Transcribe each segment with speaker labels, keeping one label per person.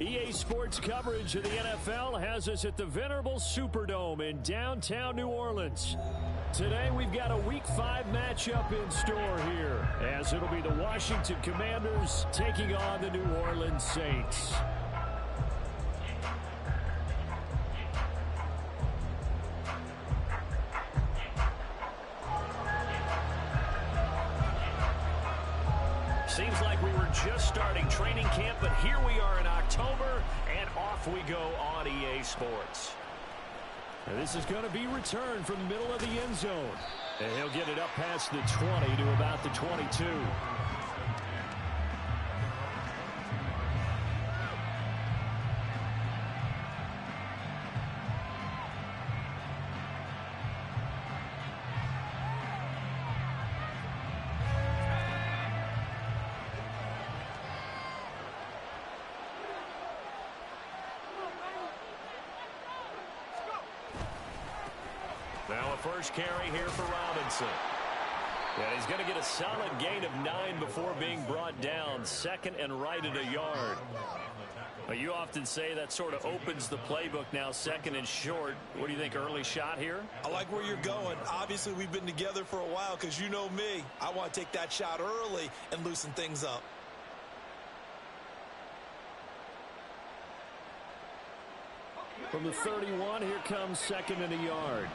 Speaker 1: EA Sports coverage of the NFL has us at the venerable Superdome in downtown New Orleans. Today we've got a Week 5 matchup in store here, as it'll be the Washington Commanders taking on the New Orleans Saints. Seems like we were just starting training camp, but here we are in October, and off we go on EA Sports. Now this is going to be returned from the middle of the end zone. And he'll get it up past the 20 to about the 22. Now a first carry here for Robinson. And he's going to get a solid gain of 9 before being brought down. Second and right at a yard. But you often say that sort of opens the playbook now, second and short. What do you think, early shot here?
Speaker 2: I like where you're going. Obviously, we've been together for a while because you know me. I want to take that shot early and loosen things up.
Speaker 1: From the 31, here comes second and a yard.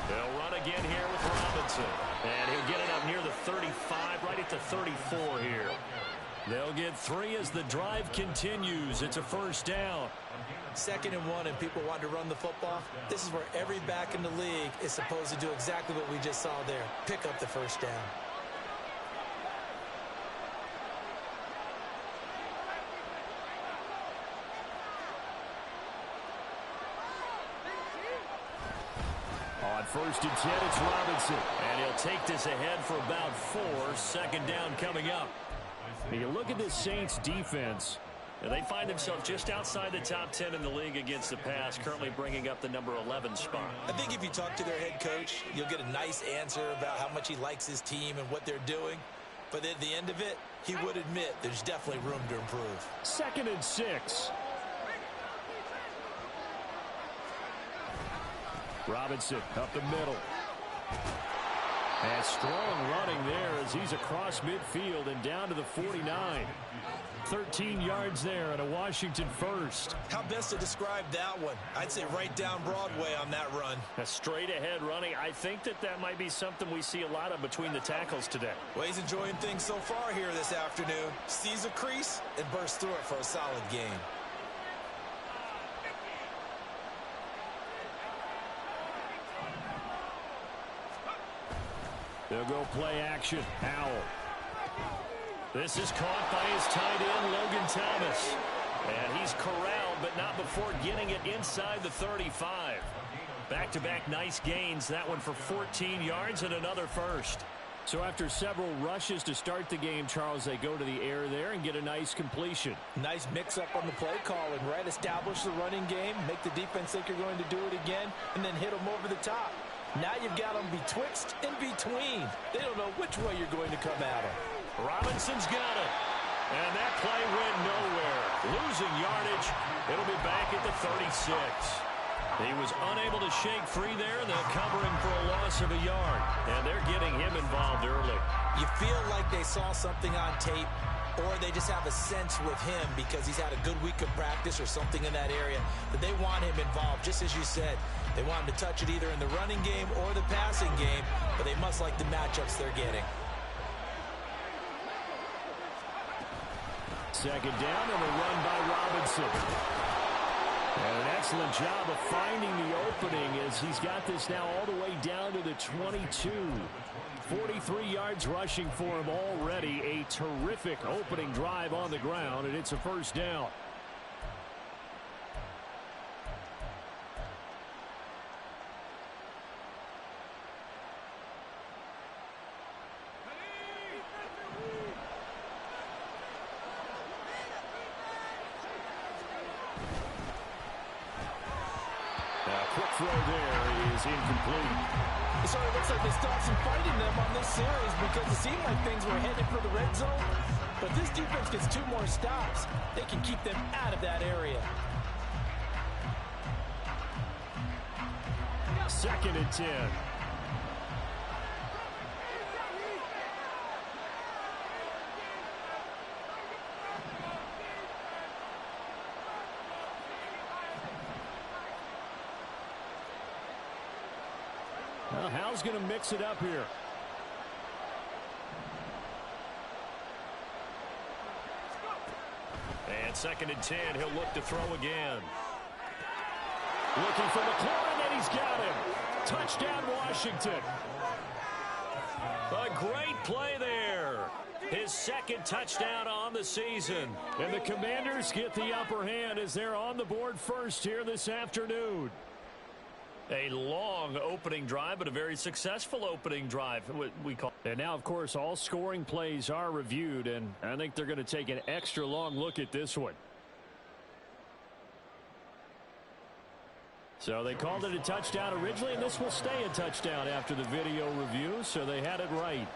Speaker 1: They'll run again here with Robinson. And he'll get it up near the 35, right at the 34 here. They'll get 3 as the drive continues. It's a first down.
Speaker 2: 2nd and 1, and people want to run the football. This is where every back in the league is supposed to do exactly what we just saw there. Pick up the first down.
Speaker 1: On 1st and 10, it's Robinson. And he'll take this ahead for about 4. Second down coming up. And you look at this Saints defense, and they find themselves just outside the top 10 in the league against the pass, currently bringing up the number 11 spot.
Speaker 2: I think if you talk to their head coach, you'll get a nice answer about how much he likes his team and what they're doing. But at the end of it, he would admit there's definitely room to improve.
Speaker 1: 2nd and 6. Robinson up the middle. And strong running there as he's across midfield and down to the 49. 13 yards there and a Washington first.
Speaker 2: How best to describe that one? I'd say right down Broadway on that run.
Speaker 1: A straight ahead running. I think that might be something we see a lot of between the tackles today.
Speaker 2: Well, he's enjoying things so far here this afternoon. Sees a crease and bursts through it for a solid game.
Speaker 1: They'll go play action. Howell. This is caught by his tight end, Logan Thomas. And he's corralled, but not before getting it inside the 35. Back-to-back nice gains. That one for 14 yards and another first. So after several rushes to start the game, Charles, they go to the air there and get a nice completion.
Speaker 2: Nice mix-up on the play calling, right? Establish the running game, make the defense think you're going to do it again, and then hit them over the top. Now you've got them betwixt and between. They don't know which way you're going to come at them.
Speaker 1: Robinson's got it. And that play went nowhere. Losing yardage. It'll be back at the 36. He was unable to shake free there. They'll cover him for a loss of a yard. And they're getting him involved early.
Speaker 2: You feel like they saw something on tape, or they just have a sense with him because he's had a good week of practice or something in that area that they want him involved, just as you said. They want him to touch it either in the running game or the passing game, but they must like the matchups they're getting.
Speaker 1: Second down and a run by Robinson. And an excellent job of finding the opening as he's got this now all the way down to the 22. 43 yards rushing for him already. A terrific opening drive on the ground, and it's a first down. Quick throw there is incomplete.
Speaker 2: So it looks like they still have some fight in them on this series because it seemed like things were headed for the red zone. But this defense gets 2 more stops. They can keep them out of that area.
Speaker 1: 2nd and 10. Well, Hal's going to mix it up here. And 2nd and 10, he'll look to throw again. Looking for McLaurin, and he's got him. Touchdown, Washington. A great play there. His 2nd touchdown on the season. And the Commanders get the upper hand as they're on the board first here this afternoon. A long opening drive, but a very successful opening drive, what we call. And now, of course, all scoring plays are reviewed, and I think they're going to take an extra long look at this one. So they called it a touchdown originally, and this will stay a touchdown after the video review, so they had it right.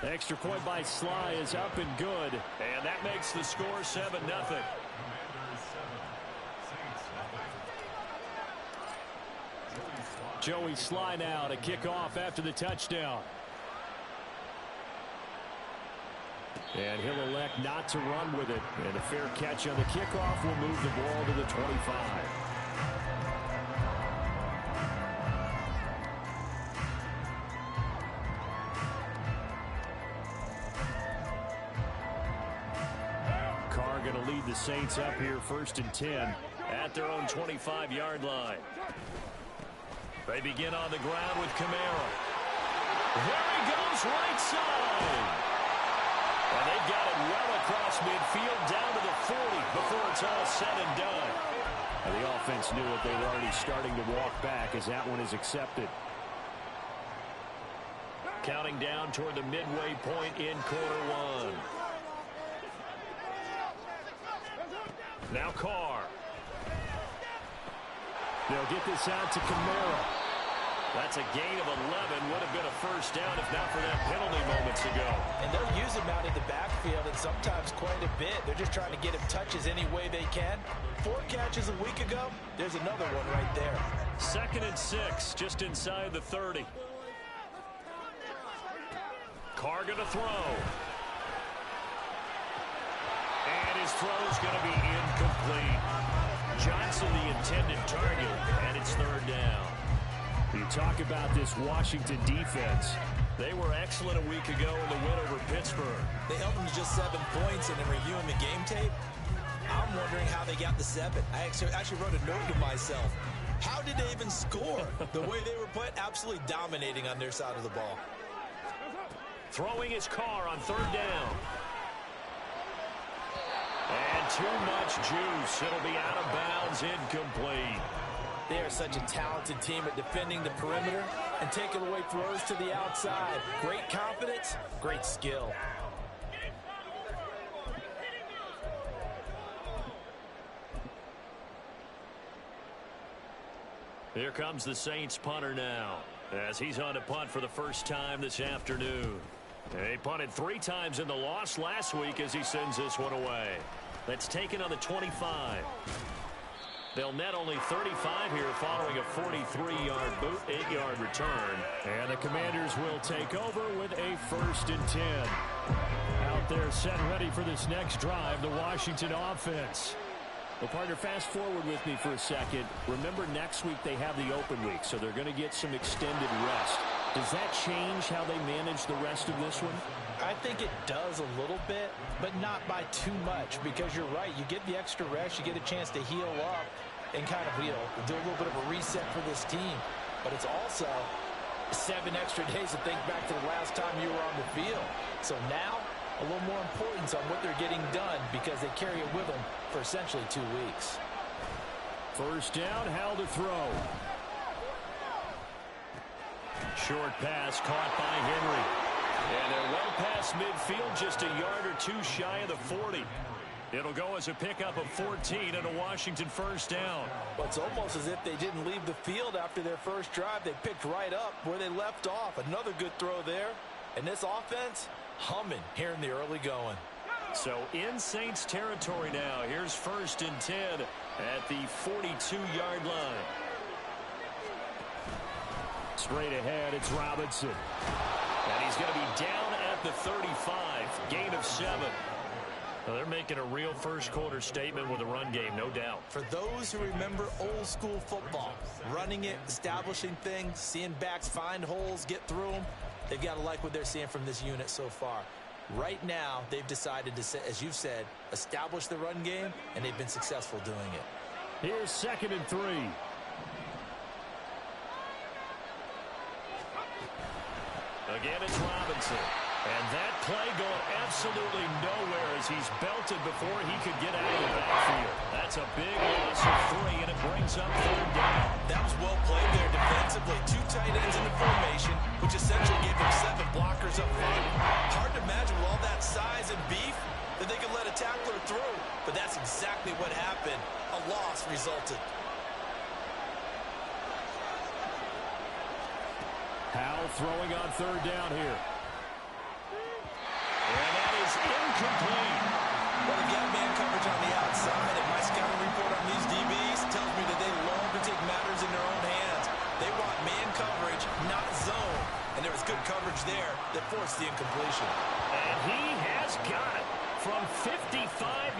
Speaker 1: The extra point by Sly is up and good, and that makes the score 7-0. Joey Sly now to kick off after the touchdown. And he'll elect not to run with it. And a fair catch on the kickoff will move the ball to the 25. Carr going to lead the Saints up here 1st and 10 at their own 25-yard line. They begin on the ground with Kamara. There he goes, right side. And they've got it well across midfield down to the 40 before it's all said and done. And the offense knew it. They were already starting to walk back as that one is accepted. Counting down toward the midway point in quarter 1. Now Carr. They'll get this out to Kamara. That's a gain of 11. Would have been a first down if not for that penalty moments ago.
Speaker 2: And they'll use him out in the backfield and sometimes quite a bit. They're just trying to get him touches any way they can. 4 catches a week ago. There's another one right there.
Speaker 1: 2nd and 6, just inside the 30. Carr going to throw. And his throw's going to be incomplete. Johnson the intended target, and it's 3rd down. You talk about this Washington defense. They were excellent a week ago in the win over Pittsburgh.
Speaker 2: They held them to just 7 points, and in reviewing the game tape, I'm wondering how they got the 7. I actually wrote a note to myself. How did they even score? The way they were playing, absolutely dominating on their side of the ball.
Speaker 1: Throwing his Carr on 3rd down. And too much juice. It'll be out of bounds, incomplete.
Speaker 2: They are such a talented team at defending the perimeter and taking away throws to the outside. Great confidence, great skill.
Speaker 1: Here comes the Saints punter now, as he's on to punt for the first time this afternoon. He punted 3 times in the loss last week as he sends this one away. That's taken on the 25. They'll net only 35 here following a 43-yard boot, 8-yard return. And the Commanders will take over with a 1st and 10. Out there set ready for this next drive, the Washington offense. Well, partner, fast forward with me for a second. Remember, next week they have the open week, so they're going to get some extended rest. Does that change how they manage the rest of this one?
Speaker 2: I think it does a little bit, but not by too much, because you're right. You get the extra rest, you get a chance to heal up and kind of, do a little bit of a reset for this team. But it's also 7 extra days to think back to the last time you were on the field. So now, a little more importance on what they're getting done because they carry it with them for essentially 2 weeks.
Speaker 1: 1st down, Hal to throw. Short pass caught by Henry. And they're well past midfield, just a yard or 2 shy of the 40. It'll go as a pickup of 14 and a Washington first down.
Speaker 2: Well, it's almost as if they didn't leave the field after their first drive. They picked right up where they left off. Another good throw there. And this offense, humming here in the early going.
Speaker 1: So in Saints territory now. Here's 1st and 10 at the 42-yard line. Straight ahead, it's Robinson. And he's going to be down at the 35. Gain of 7. Well, they're making a real first-quarter statement with a run game, no doubt.
Speaker 2: For those who remember old-school football, running it, establishing things, seeing backs find holes, get through them, they've got to like what they're seeing from this unit so far. Right now, they've decided to, as you've said, establish the run game, and they've been successful doing it.
Speaker 1: Here's 2nd and 3. Again, it's Robinson. And that play going absolutely nowhere as he's belted before he could get out of the backfield. That's a big loss of 3, and it brings up 3rd down.
Speaker 2: That was well played there defensively. 2 tight ends in the formation, which essentially gave them 7 blockers up front. Hard to imagine with all that size and beef that they could let a tackler through. But that's exactly what happened. A loss resulted.
Speaker 1: Howell throwing on 3rd down here. And that is incomplete.
Speaker 2: Well, they've got man coverage on the outside, and my scouting report on these DBs tells me that they love to take matters in their own hands. They want man coverage, not zone. And there was good coverage there that forced the incompletion.
Speaker 1: And he has got it from 55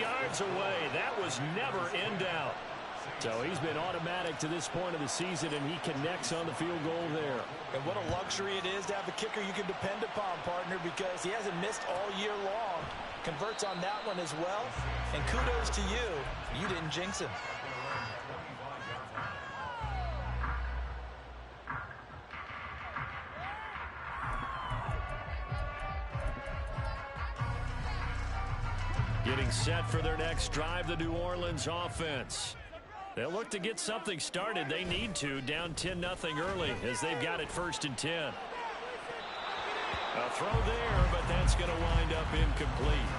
Speaker 1: yards away. That was never in doubt. So he's been automatic to this point of the season, and he connects on the field goal there.
Speaker 2: And what a luxury it is to have a kicker you can depend upon, partner, because he hasn't missed all year long. Converts on that one as well. And kudos to you. You didn't jinx him.
Speaker 1: Getting set for their next drive, the New Orleans offense. They'll look to get something started. They need to, down 10-0 early as they've got it 1st and 10. A throw there, but that's going to wind up incomplete.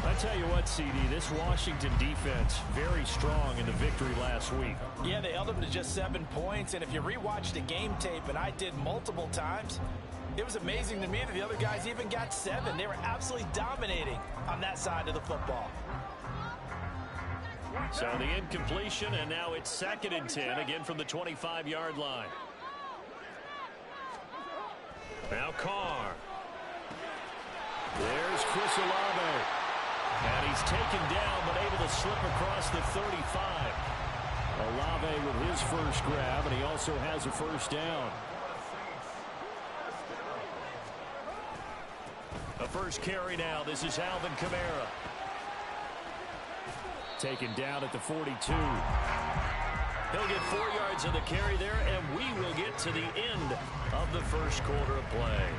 Speaker 1: I tell you what, CD, this Washington defense, very strong in the victory last week.
Speaker 2: Yeah, they held them to just 7 points, and if you rewatch the game tape, and I did multiple times, it was amazing to me that the other guys even got 7. They were absolutely dominating on that side of the football.
Speaker 1: So the incompletion, and now it's 2nd and 10, again from the 25-yard line. Now Carr. There's Chris Olave. And he's taken down, but able to slip across the 35. Olave with his first grab, and he also has a first down. A first carry now. This is Alvin Kamara. Taken down at the 42. He'll get 4 yards of the carry there, and we will get to the end of the first quarter of play.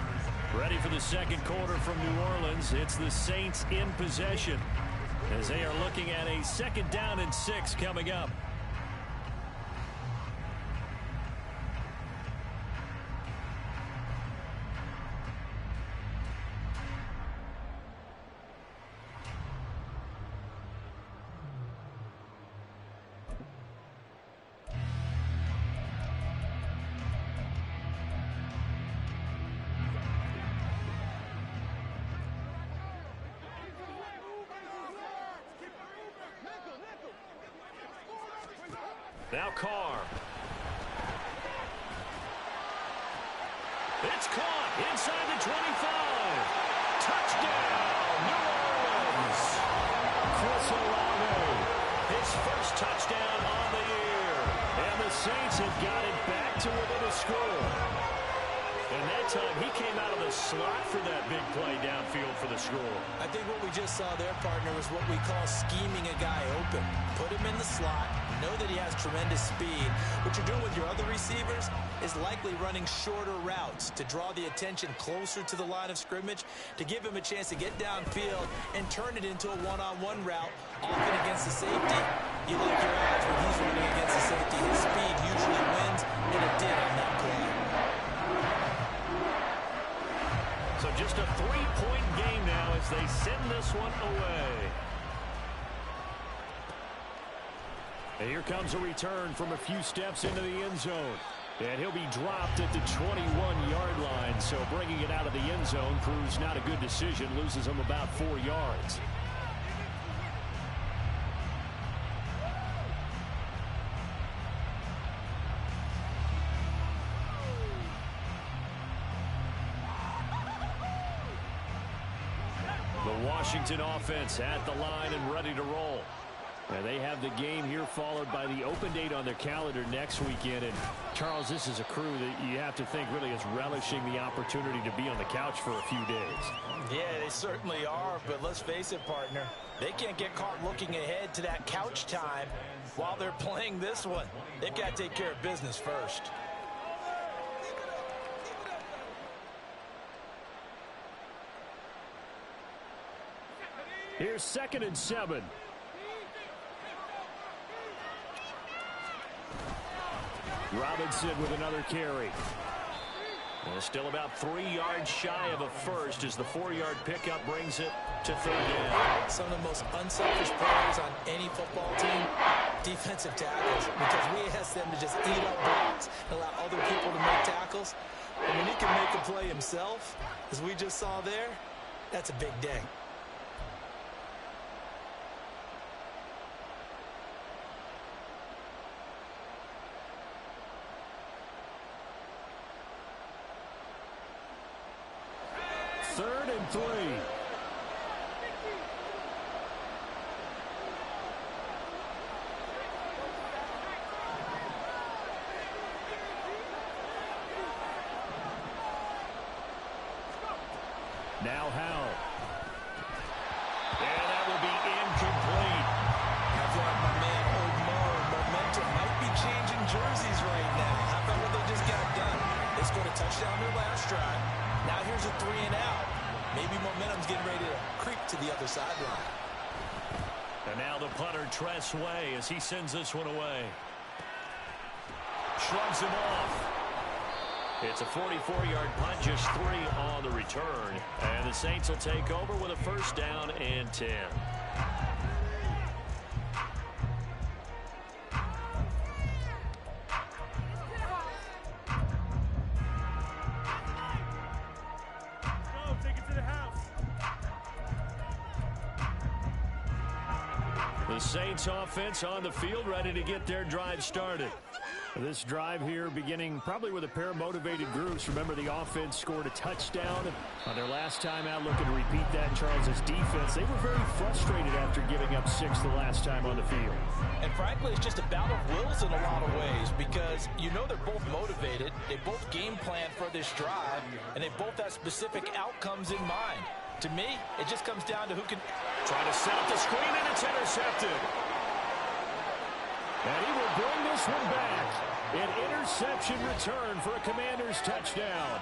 Speaker 1: Ready for the second quarter from New Orleans. It's the Saints in possession as they are looking at a 2nd down and 6 coming up. Now Carr. It's caught inside the 25. Touchdown, New Orleans. Chris Olave, his first touchdown on the year. And the Saints have got it back to within a score. And that time, he came out of the slot for that big play downfield for the score.
Speaker 2: I think what we just saw there, partner, was what we call scheming a guy open. Put him in the slot, know that he has tremendous speed. What you're doing with your other receivers is likely running shorter routes to draw the attention closer to the line of scrimmage, to give him a chance to get downfield and turn it into a one-on-one route, often against the safety. You like your odds when he's running against the safety. His speed usually wins, and it did on that play.
Speaker 1: So just a 3-point game now as they send this one away. And here comes a return from a few steps into the end zone. And he'll be dropped at the 21-yard line. So bringing it out of the end zone proves not a good decision. Loses him about 4 yards. The Washington offense at the line and ready to roll. And they have the game here followed by the open date on their calendar next weekend. And, Charles, this is a crew that you have to think really is relishing the opportunity to be on the couch for a few days.
Speaker 2: Yeah, they certainly are. But let's face it, partner, they can't get caught looking ahead to that couch time while they're playing this one. They've got to take care of business first.
Speaker 1: Here's 2nd and 7. Robinson with another carry. And still about 3 yards shy of a first as the 4-yard pickup brings it to 3rd down.
Speaker 2: Some of the most unselfish players on any football team, defensive tackles, because we ask them to just eat up blocks and allow other people to make tackles. And when he can make a play himself, as we just saw there, that's a big day.
Speaker 1: Third and 3. Now Howell. And that will be incomplete.
Speaker 2: I feel like my man Omar momentum might be changing jerseys right now. How about what they just got done? They scored a touchdown their last drive. Now here's a 3 and out. Maybe momentum's getting ready to creep to the other sideline.
Speaker 1: And now the punter Tress Way as he sends this one away. Shrugs him off. It's a 44-yard punt, just 3 on the return. And the Saints will take over with a 1st down and 10. The Saints offense on the field ready to get their drive started. This drive here beginning probably with a pair of motivated groups. Remember, the offense scored a touchdown on their last time out. Looking to repeat that. Charles's defense, they were very frustrated after giving up 6 the last time on the field.
Speaker 2: And frankly, it's just a battle of wills in a lot of ways because you know they're both motivated. They both game plan for this drive, and they both have specific outcomes in mind. To me, it just comes down to who can
Speaker 1: try to set up the screen, and it's intercepted. And he will bring this one back. An interception return for a Commanders touchdown.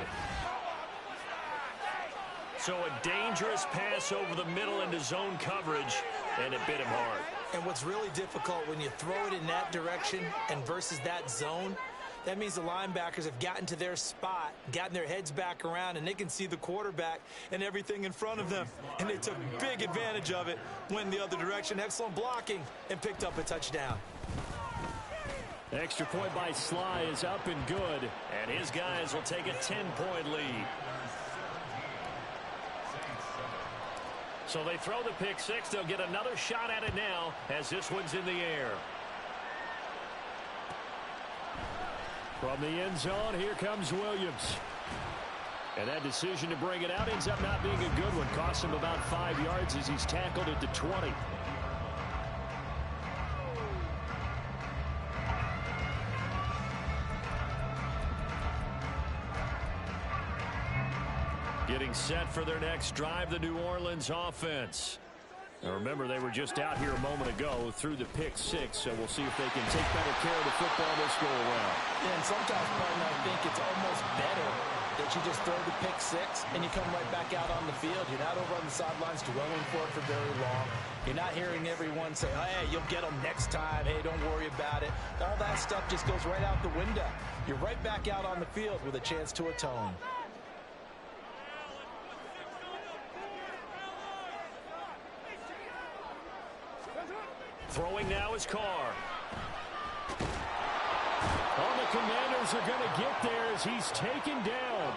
Speaker 1: So a dangerous pass over the middle into zone coverage, and it bit him hard.
Speaker 2: And what's really difficult when you throw it in that direction and versus that zone, that means the linebackers have gotten to their spot, gotten their heads back around, and they can see the quarterback and everything in front of them. And they took big advantage of it, went the other direction, excellent blocking, and picked up a touchdown.
Speaker 1: Extra point by Sly is up and good, and his guys will take a 10-point lead. So they throw the pick 6. They'll get another shot at it now as this one's in the air. From the end zone, here comes Williams. And that decision to bring it out ends up not being a good one. Costs him about 5 yards as he's tackled at the 20. Getting set for their next drive, the New Orleans offense. Now remember, they were just out here a moment ago through the pick 6, so we'll see if they can take better care of the football this go around.
Speaker 2: Yeah, and sometimes, partner, I think it's almost better that you just throw the pick 6 and you come right back out on the field. You're not over on the sidelines dwelling for it for very long. You're not hearing everyone say, hey, you'll get them next time. Hey, don't worry about it. All that stuff just goes right out the window. You're right back out on the field with a chance to atone.
Speaker 1: Throwing now is Carr. Oh, the Commanders are going to get there as he's taken down.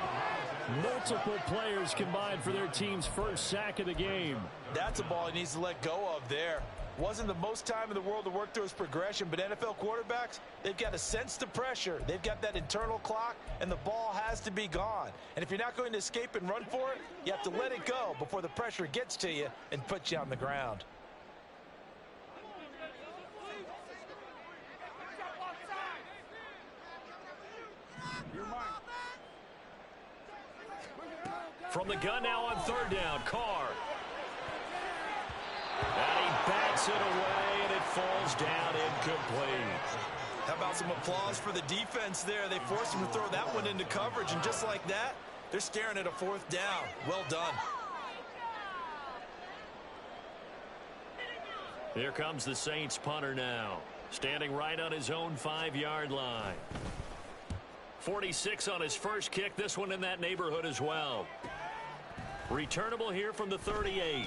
Speaker 1: Multiple players combined for their team's first sack of the game.
Speaker 2: That's a ball he needs to let go of there. Wasn't the most time in the world to work through his progression, but NFL quarterbacks, they've got to sense the pressure. They've got that internal clock, and the ball has to be gone. And if you're not going to escape and run for it, you have to let it go before the pressure gets to you and puts you on the ground.
Speaker 1: From the gun now on third down, Carr. And he bats it away, and it falls down incomplete.
Speaker 2: How about some applause for the defense there? They forced him to throw that one into coverage, and just like that, they're staring at a fourth down. Well done.
Speaker 1: Here comes the Saints punter now, standing right on his own 5-yard line. 46 on his first kick, this one in that neighborhood as well. Returnable here from the 38.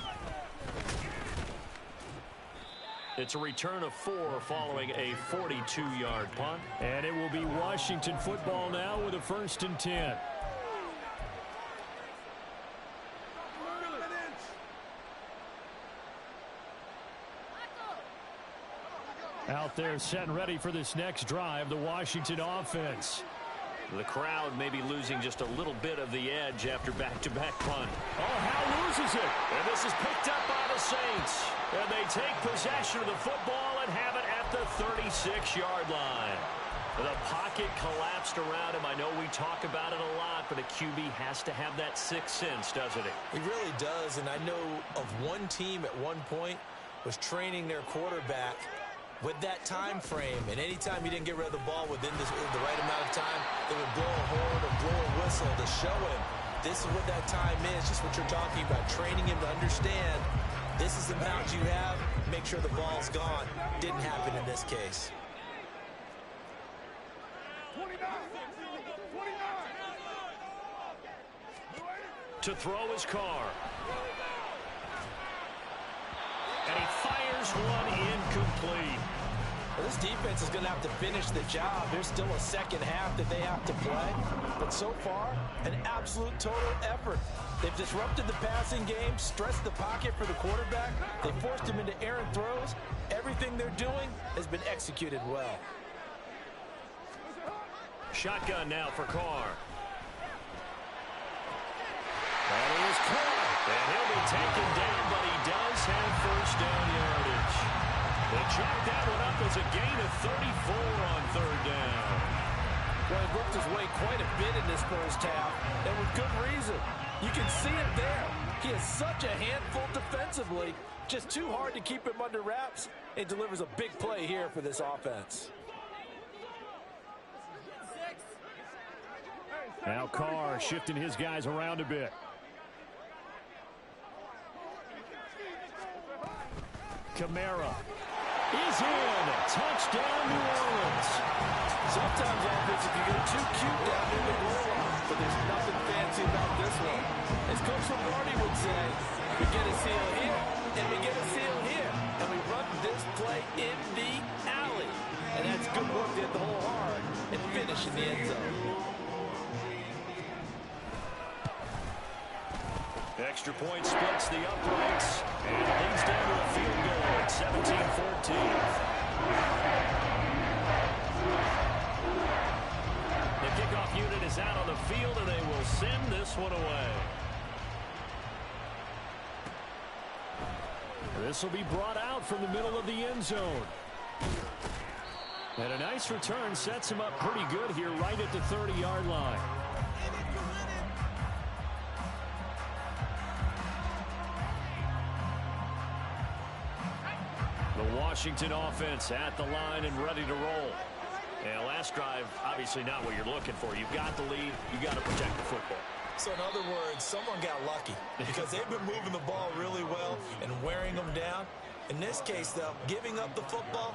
Speaker 1: It's a return of 4 following a 42-yard punt. And it will be Washington football now with a 1st and 10. Out there set and ready for this next drive, the Washington offense. The crowd may be losing just a little bit of the edge after back-to-back punt. Oh, Howe loses it. And this is picked up by the Saints. And they take possession of the football and have it at the 36-yard line. The pocket collapsed around him. I know we talk about it a lot, but a QB has to have that sixth sense, doesn't he?
Speaker 2: He really does, and I know of one team at one point was training their quarterback with that time frame, and anytime he didn't get rid of the ball within the right amount of time, they would blow a horn or blow a whistle to show him this is what that time is, just what you're talking about, training him to understand this is the amount you have, make sure the ball's gone. Didn't happen in this case.
Speaker 1: 29. To throw his Carr. And he fires one incomplete.
Speaker 2: Well, this defense is going to have to finish the job. There's still a second half that they have to play. But so far, an absolute total effort. They've disrupted the passing game, stressed the pocket for the quarterback. They forced him into errant throws. Everything they're doing has been executed well.
Speaker 1: Shotgun now for Carr. And he is caught. And he'll be taken down, but he does have first down yardage. They chalk that one up as a gain of 34 on third down.
Speaker 2: Well, he worked his way quite a bit in this first half, and with good reason. You can see it there. He is such a handful defensively. Just too hard to keep him under wraps. It delivers a big play here for this offense.
Speaker 1: Now Carr shifting his guys around a bit. Kamara is in. Touchdown, New Orleans.
Speaker 2: Sometimes offense, if you get too cute down in the goal line, but there's nothing fancy about this one. As Coach Lombardi would say, we get a seal here, and we get a seal here, and we run this play in the alley. And that's good work to hit the hole hard and finish in the end zone.
Speaker 1: Extra point splits the uprights and leads down to a field goal at 17-14. The kickoff unit is out on the field, and they will send this one away. This will be brought out from the middle of the end zone. And a nice return sets him up pretty good here right at the 30-yard line. The Washington offense at the line and ready to roll. And last drive, obviously not what you're looking for. You've got the lead. You've got to protect the football.
Speaker 2: So in other words, someone got lucky because they've been moving the ball really well and wearing them down. In this case, though, giving up the football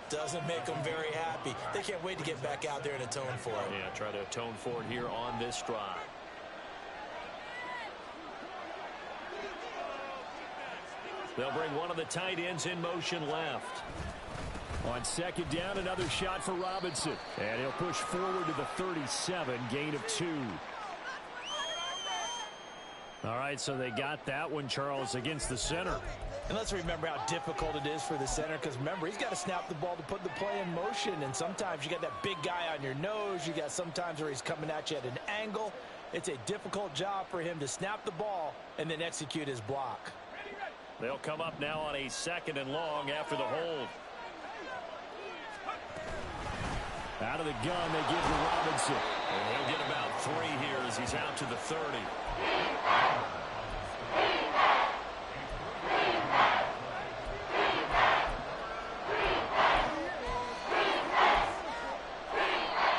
Speaker 2: doesn't make them very happy. They can't wait to get back out there and atone for it.
Speaker 1: Yeah, try to atone for it here on this drive. They'll bring one of the tight ends in motion left. On second down, another shot for Robinson. And he'll push forward to the 37, gain of 2. All right, so they got that one, Charles, against the center.
Speaker 2: And let's remember how difficult it is for the center, because remember, he's got to snap the ball to put the play in motion, and sometimes you got that big guy on your nose. You got sometimes where he's coming at you at an angle. It's a difficult job for him to snap the ball and then execute his block.
Speaker 1: They'll come up now on a 2nd and long after the hold. Out of the gun, they give to Robinson. And he'll get about 3 here as he's out to the 30.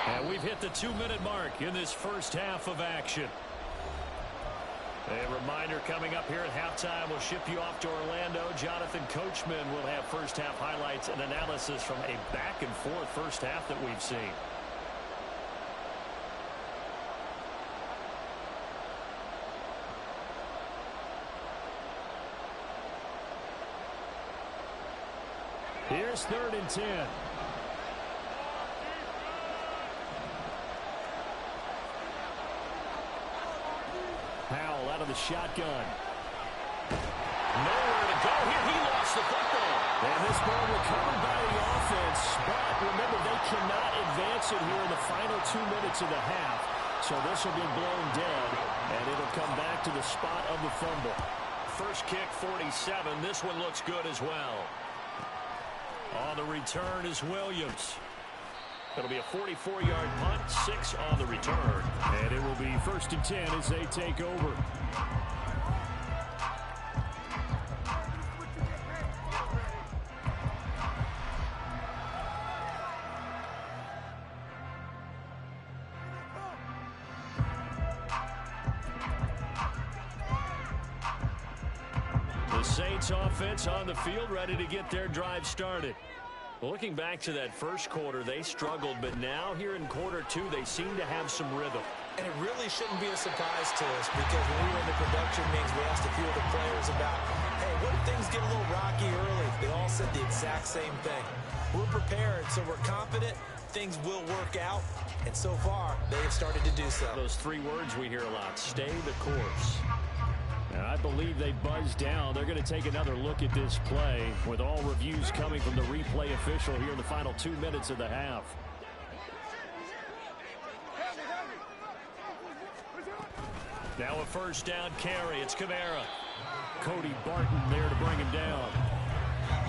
Speaker 1: And we've hit the 2-minute mark in this first half of action. A reminder coming up here at halftime, we'll ship you off to Orlando. Jonathan Coachman will have first half highlights and analysis from a back-and-forth first half that we've seen. Here's 3rd and 10. Powell out of the shotgun. Nowhere to go here. He lost the football. And this ball recovered by the offense. But remember, they cannot advance it here in the final 2 minutes of the half. So this will be blown dead. And it'll come back to the spot of the fumble. First kick, 47. This one looks good as well. On the return is Williams. It'll be a 44-yard punt, 6 on the return. And it will be 1st and 10 as they take over. The Saints offense on the field, ready to get their drive started. Looking back to that first quarter, they struggled, but now here in quarter 2, they seem to have some rhythm.
Speaker 2: And it really shouldn't be a surprise to us, because when we were in the production meetings, we asked a few of the players about, hey, what if things get a little rocky early? They all said the exact same thing. We're prepared, so we're confident things will work out, and so far, they have started to do so.
Speaker 1: Those 3 words we hear a lot, stay the course. And I believe they buzzed down. They're going to take another look at this play with all reviews coming from the replay official here in the final 2 minutes of the half. Now a first down carry. It's Kamara. Cody Barton there to bring him down.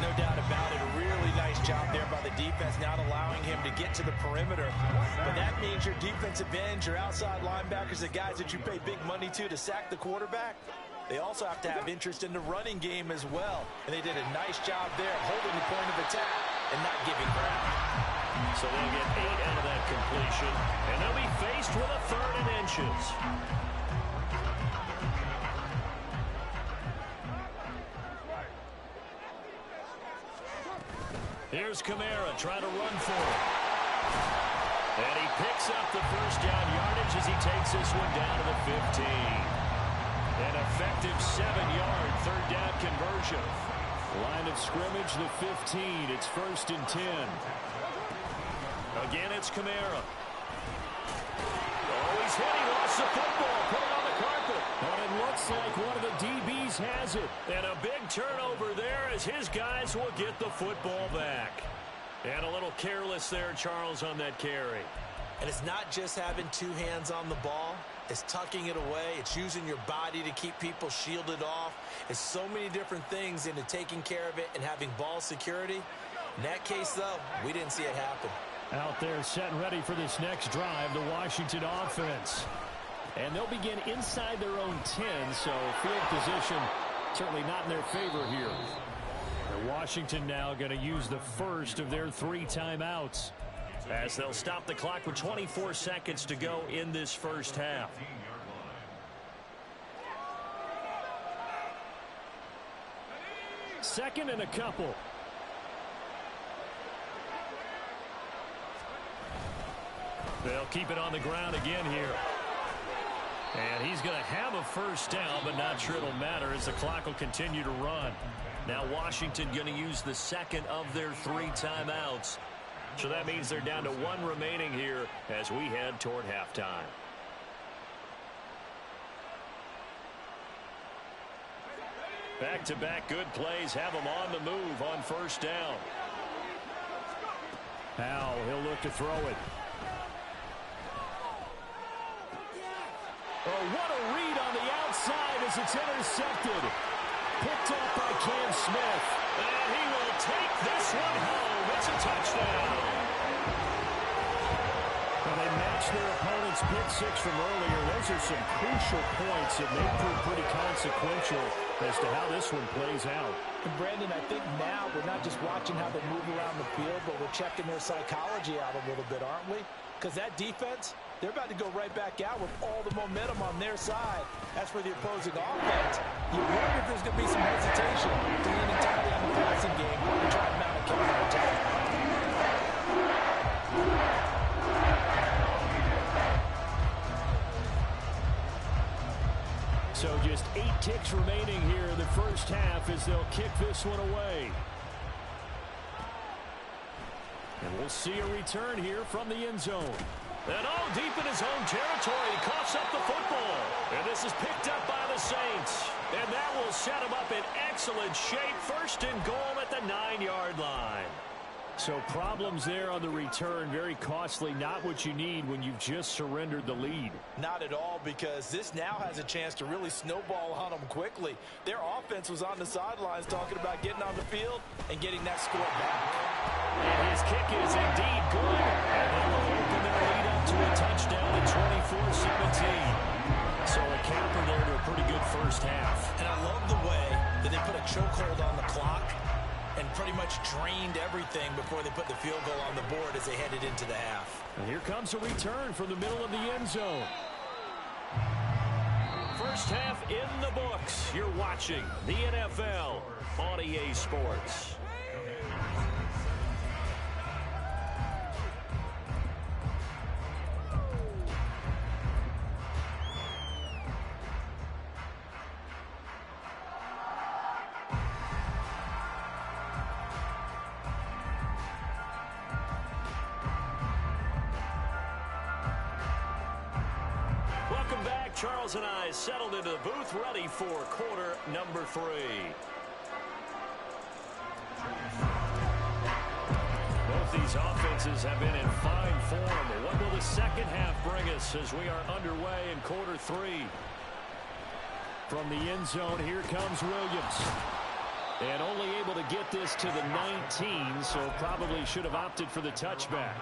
Speaker 2: No doubt about it. A really nice job there by the defense, not allowing him to get to the perimeter. But that means your defensive ends, your outside linebackers, the guys that you pay big money to sack the quarterback, they also have to have interest in the running game as well. And they did a nice job there holding the point of attack and not giving ground.
Speaker 1: So they'll get 8 out of that completion, and they'll be faced with a 3rd and inches. Here's Kamara trying to run for it. And he picks up the first down yardage as he takes this one down to the 15. An effective 7-yard 3rd down conversion. Line of scrimmage, the 15. It's 1st and 10. Again, it's Kamara. Oh, he's hit. He lost the football. Put it on the carpet. And it looks like one of the DBs has it. And a big turnover there as his guys will get the football back. And a little careless there, Charles, on that carry.
Speaker 2: And it's not just having 2 hands on the ball. It's tucking it away. It's using your body to keep people shielded off. It's so many different things into taking care of it and having ball security. In that case, though, we didn't see it happen.
Speaker 1: Out there set and ready for this next drive, the Washington offense. And they'll begin inside their own 10, so field position certainly not in their favor here. And Washington now going to use the first of their 3 timeouts, as they'll stop the clock with 24 seconds to go in this first half. Second and a couple. They'll keep it on the ground again here. And he's going to have a first down, but not sure it'll matter as the clock will continue to run. Now Washington going to use the second of their 3 timeouts. So that means they're down to 1 remaining here as we head toward halftime. Back-to-back good plays have them on the move on first down. Now he'll look to throw it. Oh, what a read on the outside as it's intercepted. Picked up by Cam Smith. And he will take this one home. It's a touchdown. Well, they matched their opponent's pick 6 from earlier. Those are some crucial points that may prove pretty consequential as to how this one plays out.
Speaker 2: And Brandon, I think now we're not just watching how they move around the field, but we're checking their psychology out a little bit, aren't we? Because that defense, they're about to go right back out with all the momentum on their side. As for the opposing offense, you wonder if there's going to be some hesitation to lean entirely on the passing game and try to mount a counterattack.
Speaker 1: So just 8 ticks remaining here in the first half as they'll kick this one away. And we'll see a return here from the end zone. And all deep in his own territory, he coughs up the football. And this is picked up by the Saints. And that will set him up in excellent shape. First and goal at the 9-yard line. So problems there on the return, very costly, not what you need when you've just surrendered the lead.
Speaker 2: Not at all, because this now has a chance to really snowball on them quickly. Their offense was on the sidelines talking about getting on the field and getting that score back.
Speaker 1: And his kick is indeed good. And they will open their lead up to a touchdown at 24-17. So a counter there to a pretty good first half.
Speaker 2: And I love the way that they put a chokehold on the clock and pretty much drained everything before they put the field goal on the board as they headed into the half.
Speaker 1: And here comes a return from the middle of the end zone. First half in the books. You're watching the NFL on EA Sports. Charles and I settled into the booth, ready for quarter number 3. Both these offenses have been in fine form. What will the second half bring us as we are underway in quarter 3? From the end zone, here comes Williams. And only able to get this to the 19, so probably should have opted for the touchback.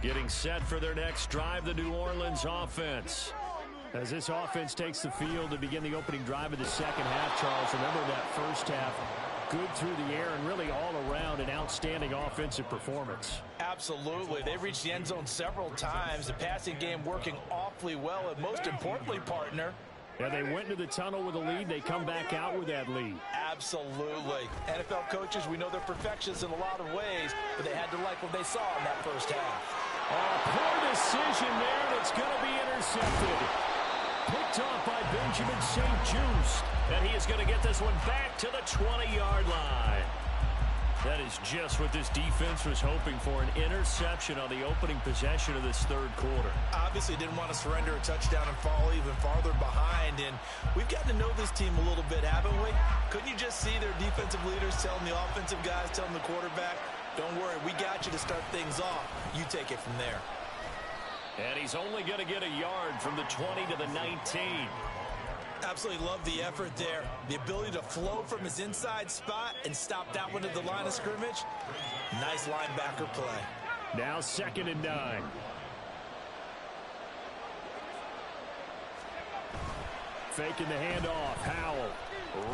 Speaker 1: Getting set for their next drive, the New Orleans offense. As this offense takes the field to begin the opening drive of the second half, Charles, remember that first half, good through the air and really all around an outstanding offensive performance.
Speaker 2: Absolutely. They reached the end zone several times. The passing game working awfully well, and most importantly, partner,
Speaker 1: yeah, they went into the tunnel with a lead. They come back out with that lead.
Speaker 2: Absolutely. NFL coaches, we know they're perfectionists in a lot of ways, but they had to like what they saw in that first half.
Speaker 1: Oh, poor decision there, and it's going to be intercepted. Picked off by Benjamin St-Juste. And he is going to get this one back to the 20-yard line. That is just what this defense was hoping for, an interception on the opening possession of this third quarter.
Speaker 2: Obviously didn't want to surrender a touchdown and fall even farther behind, and we've gotten to know this team a little bit, haven't we? Couldn't you just see their defensive leaders telling the offensive guys, telling the quarterback, don't worry, we got you to start things off. You take it from there.
Speaker 1: And he's only going to get a yard from the 20 to the 19.
Speaker 2: Absolutely love the effort there. The ability to flow from his inside spot and stop that one at the line of scrimmage. Nice linebacker play.
Speaker 1: Now 2nd and 9. Faking the handoff. Howell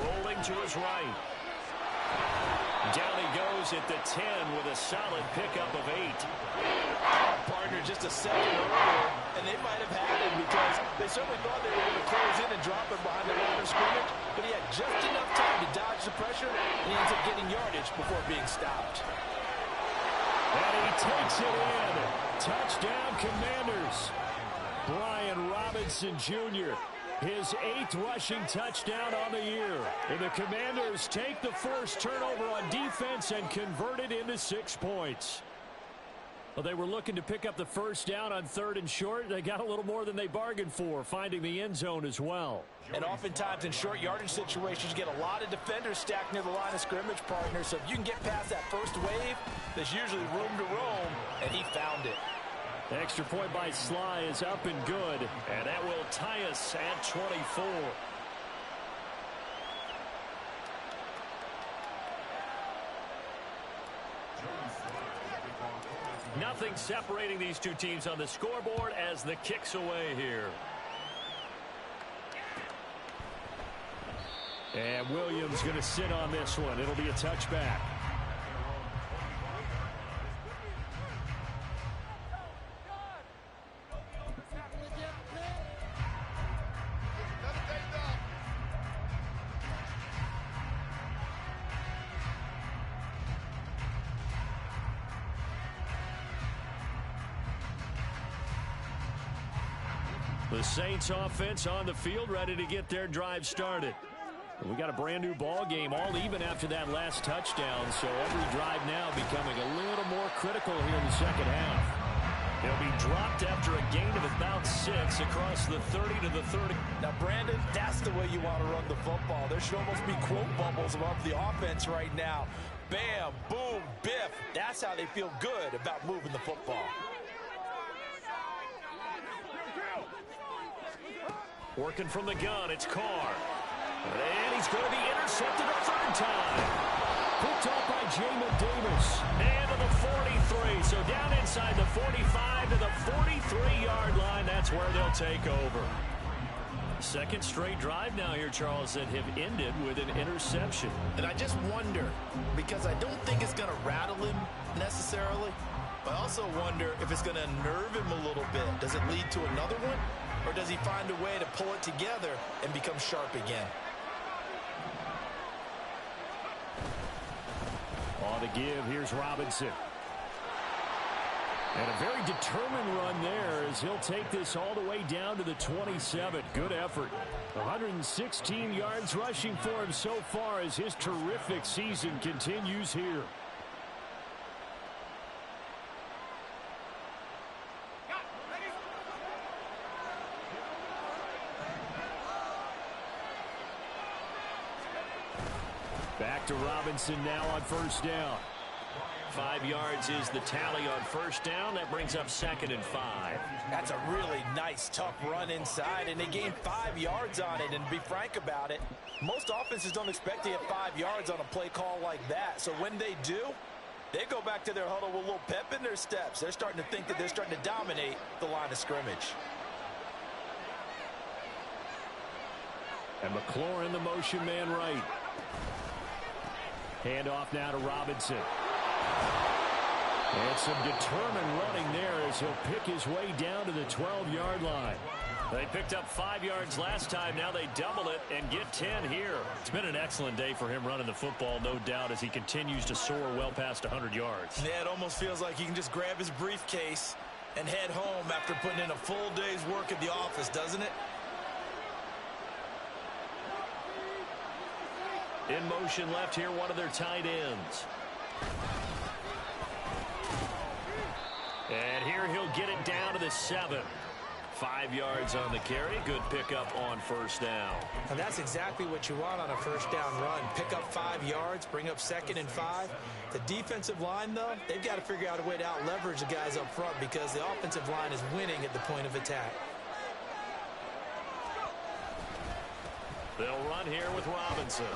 Speaker 1: rolling to his right. Down he goes at the 10 with a solid pickup of 8.
Speaker 2: Partner just a second earlier, and they might have had him because they certainly thought they were going to close in and drop him behind the line of scrimmage, but he had just enough time to dodge the pressure, and he ends up getting yardage before being stopped.
Speaker 1: And he takes it in. Touchdown, Commanders. Brian Robinson Jr., his 8th rushing touchdown on the year. And the Commanders take the first turnover on defense and convert it into 6 points. Well, they were looking to pick up the first down on 3rd and short. They got a little more than they bargained for, finding the end zone as well.
Speaker 2: And oftentimes in short yardage situations, you get a lot of defenders stacked near the line of scrimmage, partner. So if you can get past that first wave, there's usually room to roam, and he found it.
Speaker 1: The extra point by Sly is up and good, and that will tie us at 24. Nothing separating these two teams on the scoreboard as the kick's away here. And Williams going to sit on this one. It'll be a touchback. The Saints offense on the field, ready to get their drive started. We got a brand new ball game, all even after that last touchdown, so every drive now becoming a little more critical here in the second half. He'll be dropped after a gain of about 6 across the 30 to the 30.
Speaker 2: Now, Brandon, that's the way you want to run the football. There should almost be quote bubbles above the offense right now. Bam, boom, biff. That's how they feel good about moving the football.
Speaker 1: Working from the gun, it's Carr. And he's going to be intercepted a 3rd time. Picked up by Jamin Davis. And to the 43. So down inside the 45 to the 43-yard line. That's where they'll take over. Second straight drive now here, Charles, that have ended with an interception.
Speaker 3: And I just wonder, because I don't think it's going to rattle him necessarily, but I also wonder if it's going to unnerve him a little bit. Does it lead to another one? Or does he find a way to pull it together and become sharp again?
Speaker 1: On the give, here's Robinson. And a very determined run there as he'll take this all the way down to the 27. Good effort. 116 yards rushing for him so far as his terrific season continues here. Back to Robinson now on first down. 5 yards is the tally on first down. That brings up 2nd and 5.
Speaker 2: That's a really nice, tough run inside, and they gained 5 yards on it. And to be frank about it, most offenses don't expect to get 5 yards on a play call like that. So when they do, they go back to their huddle with a little pep in their steps. They're starting to think that they're starting to dominate the line of scrimmage.
Speaker 1: And McLaurin, the motion man right. Handoff now to Robinson. And some determined running there as he'll pick his way down to the 12-yard line. They picked up 5 yards last time. Now they double it and get 10 here. It's been an excellent day for him running the football, no doubt, as he continues to soar well past 100 yards.
Speaker 2: Yeah, it almost feels like he can just grab his briefcase and head home after putting in a full day's work at the office, doesn't it?
Speaker 1: In motion left here, one of their tight ends. And here he'll get it down to the 7. 5 yards on the carry. Good pickup on first down.
Speaker 2: And that's exactly what you want on a first down run. Pick up 5 yards, bring up 2nd and 5. The defensive line, though, they've got to figure out a way to out-leverage the guys up front because the offensive line is winning at the point of attack.
Speaker 1: They'll run here with Robinson.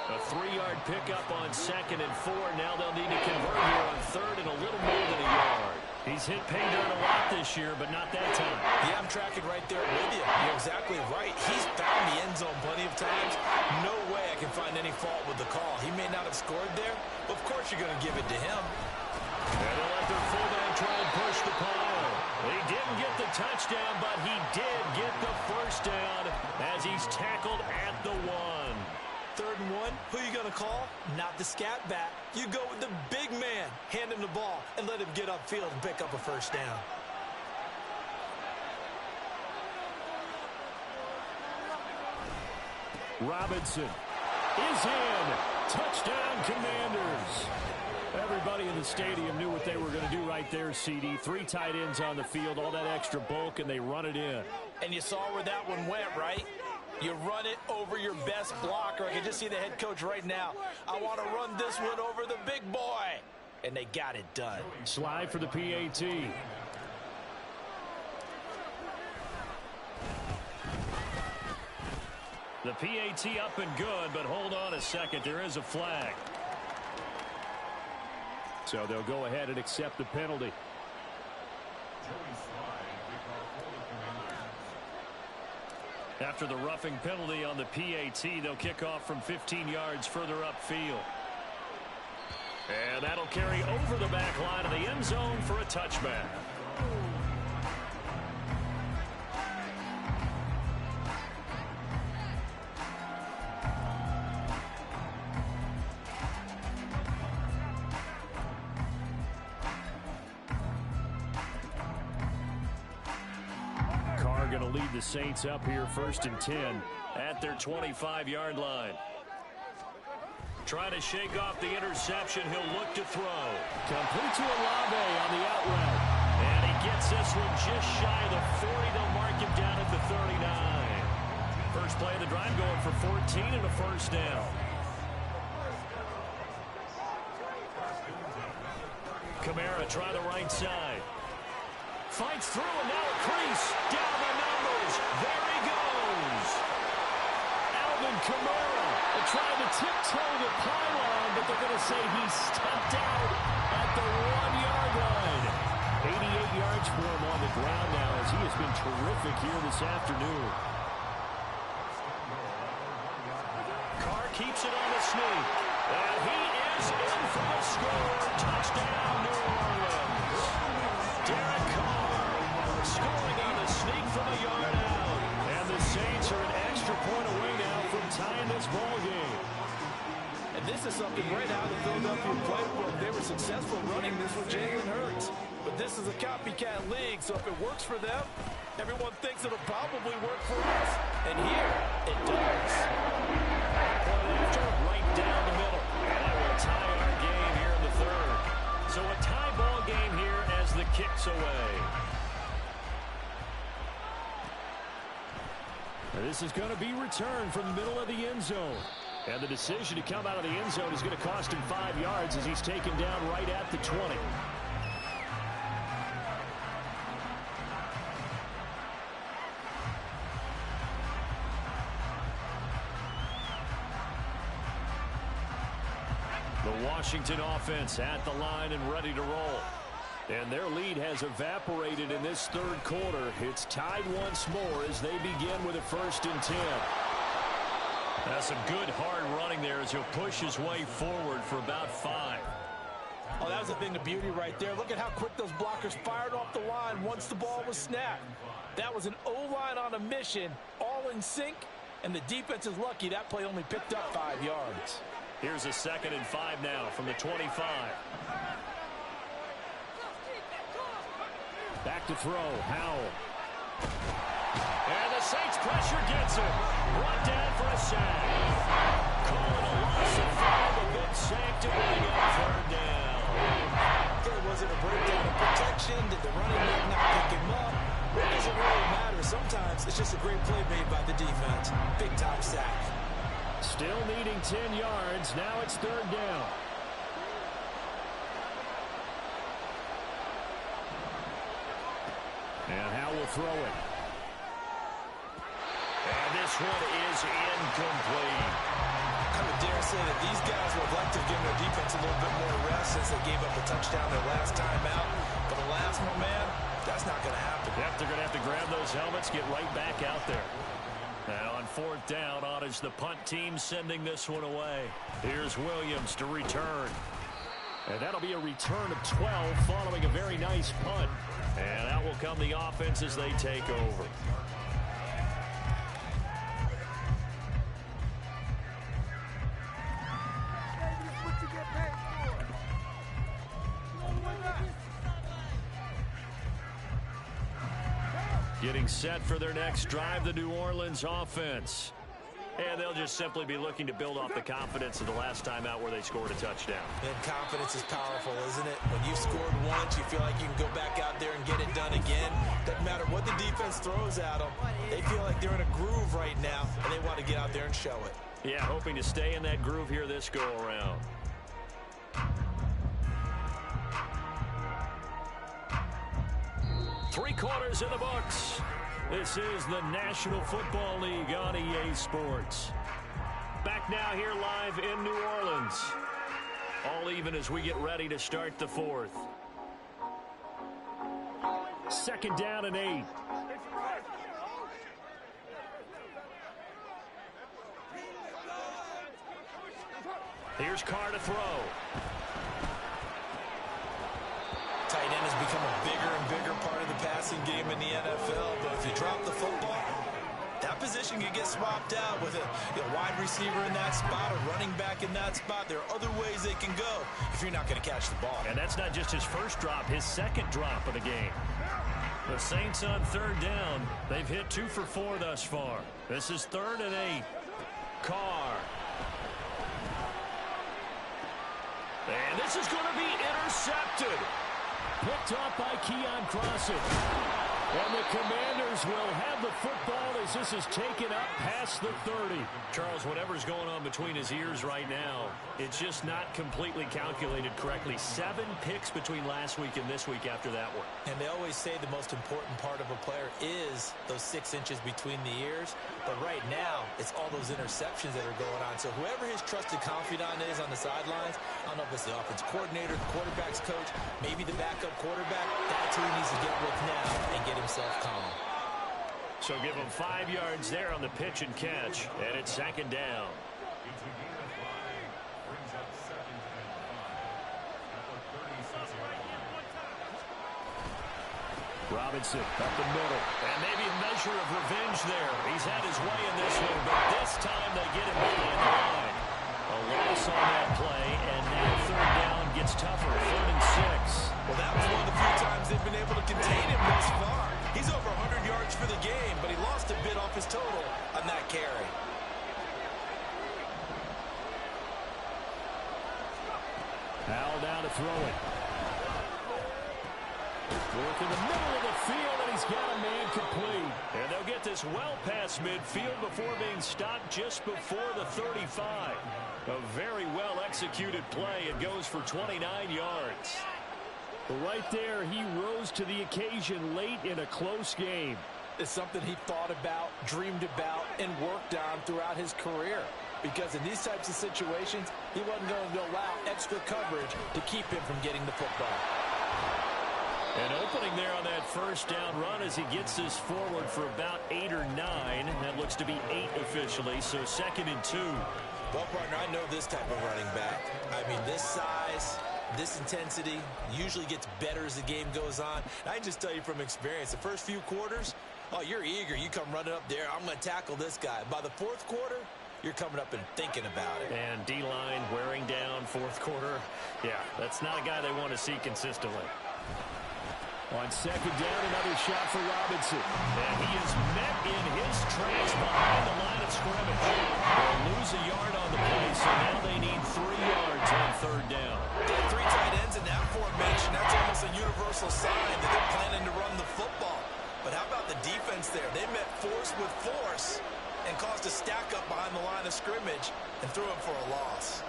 Speaker 1: A 3-yard pickup on 2nd and 4. Now they'll need to convert here on 3rd and a little more than a yard. He's hit pay dirt a lot this year, but not that time.
Speaker 2: Yeah, I'm tracking right there with you. You're exactly right. He's found the end zone plenty of times. No way I can find any fault with the call. He may not have scored there, but of course you're going to give it to him.
Speaker 1: And they'll let their fullback try and push the pile. He didn't get the touchdown, but he did get the first down as he's tackled at the 1.
Speaker 2: 3rd and 1, who you going to call? Not the scat back. You go with the big man. Hand him the ball and let him get upfield and pick up a first down.
Speaker 1: Robinson is in. Touchdown, Commanders. Everybody in the stadium knew what they were going to do right there, CD. 3 tight ends on the field, all that extra bulk, and they run it in.
Speaker 2: And you saw where that one went, right? You run it over your best blocker. I can just see the head coach right now. I want to run this one over the big boy. And they got it done.
Speaker 1: Slide for the PAT. The PAT up and good, but hold on a second. There is a flag. So they'll go ahead and accept the penalty. After the roughing penalty on the PAT, they'll kick off from 15 yards further upfield. And that'll carry over the back line of the end zone for a touchback. Going to lead the Saints up here 1st and 10 at their 25-yard line. Trying to shake off the interception. He'll look to throw. Complete to Olave on the out route. And he gets this one just shy of the 40. They'll mark him down at the 39. First play of the drive going for 14 and a first down. Kamara try the right side. Fights through and now a crease. Down the numbers. There he goes. Alvin Kamara trying to tiptoe the pylon, but they're going to say he stepped out at the 1-yard line. 88 yards for him on the ground now as he has been terrific here this afternoon. Carr keeps it on the sneak. And he is in for the score. Touchdown, New Orleans. Derek Carr scoring on the sneak from a yard out. And the Saints are an extra point away now from tying this ball game.
Speaker 3: And this is something right out of the Philadelphia playbook. They were successful running this with Jalen Hurts. But this is a copycat league, so if it works for them, everyone thinks it'll probably work for us. And here, it does.
Speaker 1: Right down the middle. And that will tie our game here in the 3rd. So a tie ball game here as the kick's away. This is going to be returned from the middle of the end zone. And the decision to come out of the end zone is going to cost him 5 yards as he's taken down right at the 20. The Washington offense at the line and ready to roll. And their lead has evaporated in this 3rd quarter. It's tied once more as they begin with a 1st and 10. That's some good hard running there as he'll push his way forward for about 5.
Speaker 2: Oh, that was a thing of beauty right there. Look at how quick those blockers fired off the line once the ball was snapped. That was an O-line on a mission, all in sync, and the defense is lucky that play only picked up 5 yards.
Speaker 1: Here's a 2nd and 5 now from the 25. Back to throw, Howell. And the Saints pressure gets him. Brought down for a sack. Calling a loss of 5, a good sack to bring up 3rd down.
Speaker 2: Was it a breakdown in protection? Did the running back not pick him up? It doesn't really matter. Sometimes it's just a great play made by the defense. Big time sack.
Speaker 1: Still needing 10 yards. Now it's 3rd down. And Howell will throw it. And this one is incomplete.
Speaker 2: I would dare say that these guys would like to give their defense a little bit more rest since they gave up a touchdown their last time out. But the last one, man, that's not going to happen.
Speaker 1: Yep, they're going to have to grab those helmets, get right back out there. Now on 4th down, on is the punt team sending this one away. Here's Williams to return. And that'll be a return of 12 following a very nice punt. And out will come the offense as they take over. Getting set for their next drive, the New Orleans offense. And they'll just simply be looking to build off the confidence of the last time out where they scored a touchdown.
Speaker 2: And confidence is powerful, isn't it? When you've scored once, you feel like you can go back out there and get it done again. Doesn't matter what the defense throws at them. They feel like they're in a groove right now, and they want to get out there and show it.
Speaker 1: Yeah, hoping to stay in that groove here this go-around. Three quarters in the books. This is the National Football League on EA Sports. Back now here live in New Orleans. All even as we get ready to start the fourth. Second down and 8. Here's Carr to throw.
Speaker 2: Tight end has become a bigger and bigger part of the passing game in the NFL, but if you drop the football, that position can get swapped out with a wide receiver in that spot, a running back in that spot. There are other ways they can go if you're not going to catch the ball.
Speaker 1: And that's not just his first drop, his second drop of the game. The Saints on third down. They've hit 2 for 4 thus far. This is 3rd and 8. Carr. And this is going to be intercepted. Picked off by Keon Crossen. And the Commanders will have the football as this is taken up past the 30. Charles, whatever's going on between his ears right now, it's just not completely calculated correctly. 7 picks between last week and this week after that one.
Speaker 2: And they always say the most important part of a player is those 6 inches between the ears. But right now, it's all those interceptions that are going on. So whoever his trusted confidant is on the sidelines, I don't know if it's the offense coordinator, the quarterback's coach, maybe the backup quarterback, that's who he needs to get with now and get himself calm.
Speaker 1: So give him 5 yards there on the pitch and catch, and it's 2nd down. Robinson up the middle, and maybe a measure of revenge there. He's had his way in this one, but this time they get him behind the line. A loss on that play, and now 3rd down gets tougher, 3rd and 6.
Speaker 2: Well, that was one of the few times they've been able to contain him thus far. He's over 100 yards for the game, but he lost a bit off his total on that carry.
Speaker 1: Howell down to throw it. Work in the middle of the field, and he's got a man complete. And they'll get this well past midfield before being stopped just before the 35. A very well-executed play. It goes for 29 yards. Right there, he rose to the occasion late in a close game.
Speaker 2: It's something he thought about, dreamed about, and worked on throughout his career. Because in these types of situations, he wasn't going to allow extra coverage to keep him from getting the football.
Speaker 1: An opening there on that first down run as he gets this forward for about 8 or 9. That looks to be 8 officially, so 2nd and 2.
Speaker 2: Well, partner, I know this type of running back. I mean, this size, this intensity usually gets better as the game goes on. I can just tell you from experience, the first few quarters, oh, you're eager. You come running up there, I'm going to tackle this guy. By the 4th quarter, you're coming up and thinking about it.
Speaker 1: And D-line wearing down 4th quarter. Yeah, that's not a guy they want to see consistently. On 2nd down, another shot for Robinson. And he is met in his tracks behind the line of scrimmage. They'll lose a yard on the play, so now they need 3 yards on 3rd down.
Speaker 2: Yeah, 3 tight ends in that formation. That's almost a universal sign that they're planning to run the football. But how about the defense there? They met force with force and caused a stack up behind the line of scrimmage and threw him for a loss.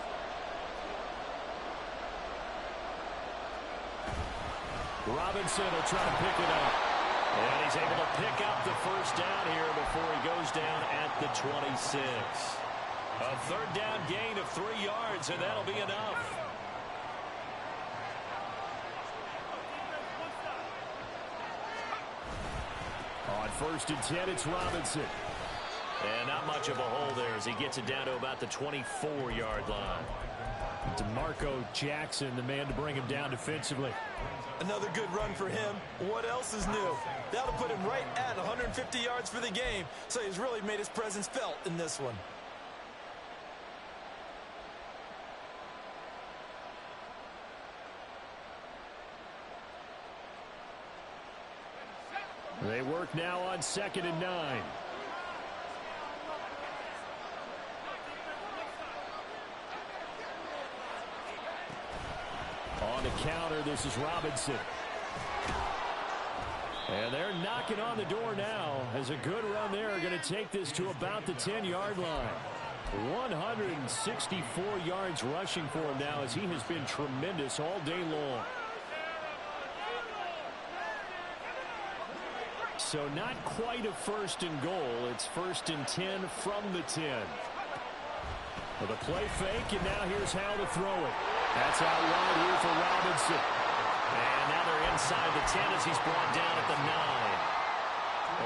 Speaker 1: Robinson will try to pick it up. And he's able to pick up the first down here before he goes down at the 26. A 3rd down gain of 3 yards, and that'll be enough. On 1st and 10, it's Robinson. And not much of a hole there as he gets it down to about the 24-yard line. DeMarco Jackson, the man to bring him down defensively.
Speaker 2: Another good run for him. What else is new? That'll put him right at 150 yards for the game. So he's really made his presence felt in this one.
Speaker 1: They work now on 2nd and 9. On the counter, this is Robinson. And they're knocking on the door now as a good run there are going to take this to about the 10-yard line. 164 yards rushing for him now as he has been tremendous all day long. So not quite a 1st and goal. It's 1st and 10 from the 10. With a play fake, and now here's how to throw it. That's out wide here for Robinson. And now they're inside the 10 as he's brought down at the 9.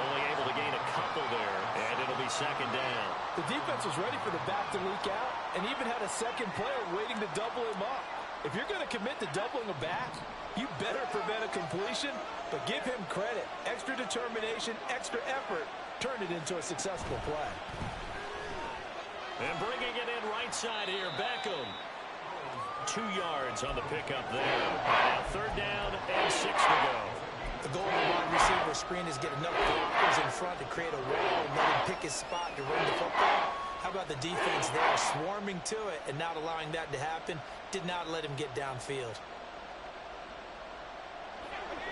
Speaker 1: Only able to gain a couple there, and it'll be 2nd down.
Speaker 2: The defense was ready for the back to leak out and even had a second player waiting to double him up. If you're going to commit to doubling a back, you better prevent a completion, but give him credit. Extra determination, extra effort, turn it into a successful play.
Speaker 1: And bringing it in right side here, Beckham. 2 yards on the pickup there. Now 3rd down and 6 to go.
Speaker 2: The goal of the wide receiver screen is get enough blockers in front to create a wall and let him pick his spot to run the football. How about the defense there swarming to it and not allowing that to happen? Did not let him get downfield.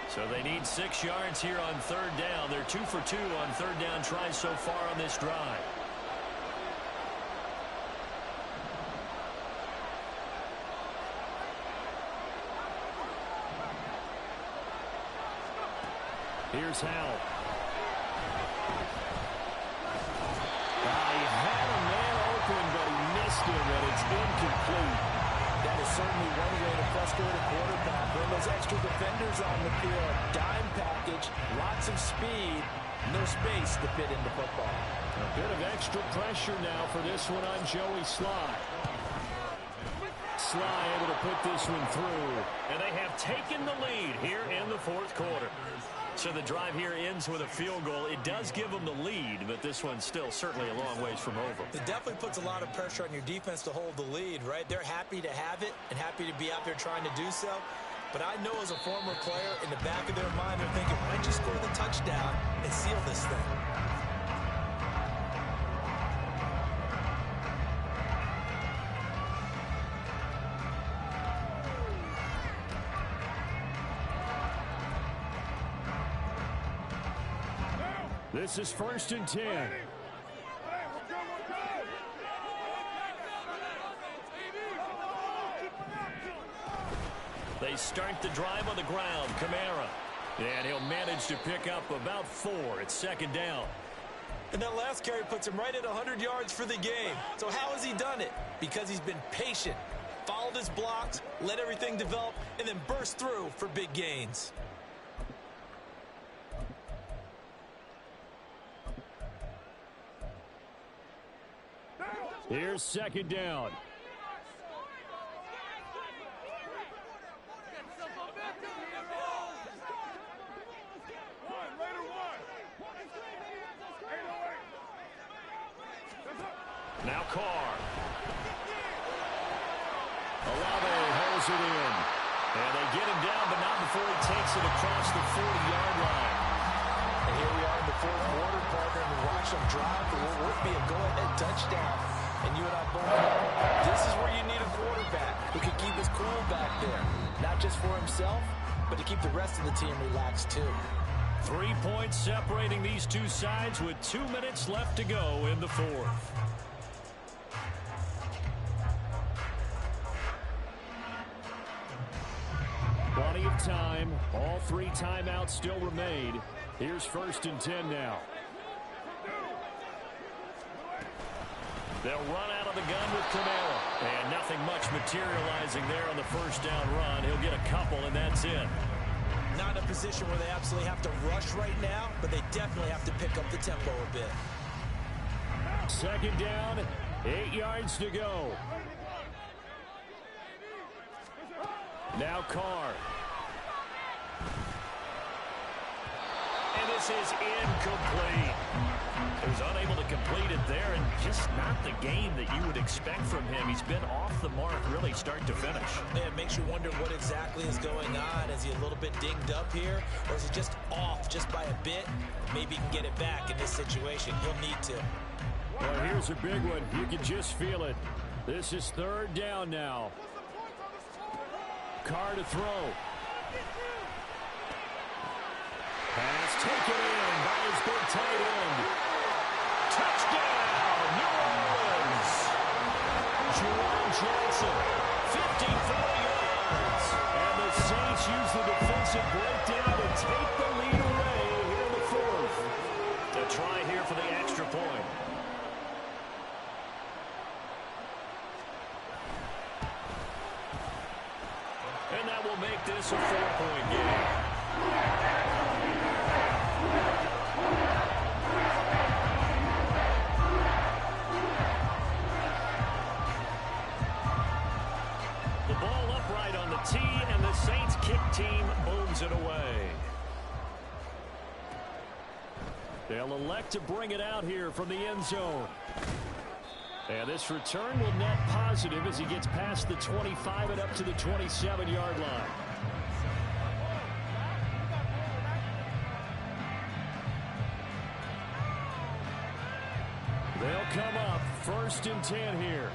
Speaker 1: So they need 6 yards here on 3rd down. They're 2 for 2 on 3rd down tries so far on this drive. Here's Howell. He had a man open, but he missed him, and it's incomplete.
Speaker 2: That is certainly one way to frustrate a quarterback. When those extra defenders on the field, dime package, lots of speed, no space to fit into football.
Speaker 1: A bit of extra pressure now for this one on Joey Sly. Sly able to put this one through, and they have taken the lead here in the 4th quarter. So the drive here ends with a field goal. It does give them the lead, but this one's still certainly a long ways from over.
Speaker 2: It definitely puts a lot of pressure on your defense to hold the lead, right? They're happy to have it and happy to be out there trying to do so. But I know as a former player, in the back of their mind, they're thinking, why don't you score the touchdown and seal this thing?
Speaker 1: This is 1st and 10. They start the drive on the ground. Kamara. And he'll manage to pick up about 4. It's 2nd down.
Speaker 2: And that last carry puts him right at 100 yards for the game. So how has he done it? Because he's been patient, followed his blocks, let everything develop, and then burst through for big gains.
Speaker 1: Here's 2nd down. Now Carr. Olave holds it in. And they get him down, but not before he takes it across the 40-yard line.
Speaker 2: And here we are in the 4th quarter, partner, and we watch them drive for what would be a go-ahead touchdown. And you and I both know this is where you need a quarterback who can keep his cool back there. Not just for himself, but to keep the rest of the team relaxed too.
Speaker 1: 3 points separating these two sides with 2 minutes left to go in the 4th. Plenty of time. All 3 timeouts still remain. Here's 1st and 10 now. They'll run out of the gun with Kamara. And nothing much materializing there on the 1st down run. He'll get a couple, and that's it.
Speaker 2: Not in a position where they absolutely have to rush right now, but they definitely have to pick up the tempo a bit.
Speaker 1: 2nd down, 8 yards to go. Now Carr. And this is incomplete. He was unable to complete it there, and just not the game that you would expect from him. He's been off the mark really start to finish.
Speaker 2: Yeah, it makes you wonder what exactly is going on. Is he a little bit dinged up here, or is he just off just by a bit? Maybe he can get it back in this situation. He'll need to.
Speaker 1: Well, here's a big one. You can just feel it. This is third down now. Carr to throw. Pass taken in by his big tight end. Touchdown, New Orleans. Jerome Johnson, 54 yards. And the Saints use the defensive breakdown to take the lead away here in the fourth. To try here for the extra point. And that will make this a 4-point game. The ball upright on the tee, and the Saints kick team booms it away. They'll elect to bring it out here from the end zone. And this return will net positive as he gets past the 25 and up to the 27-yard line. They'll come up 1st and 10 here.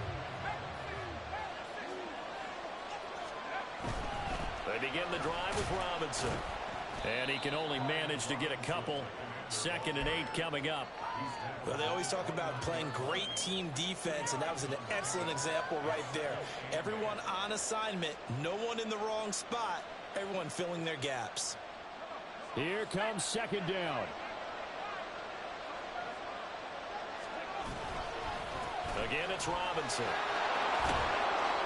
Speaker 1: They begin the drive with Robinson. And he can only manage to get a couple. 2nd and 8 coming up.
Speaker 2: Well, they always talk about playing great team defense, and that was an excellent example right there. Everyone on assignment, no one in the wrong spot, everyone filling their gaps.
Speaker 1: Here comes 2nd down. Again, it's Robinson.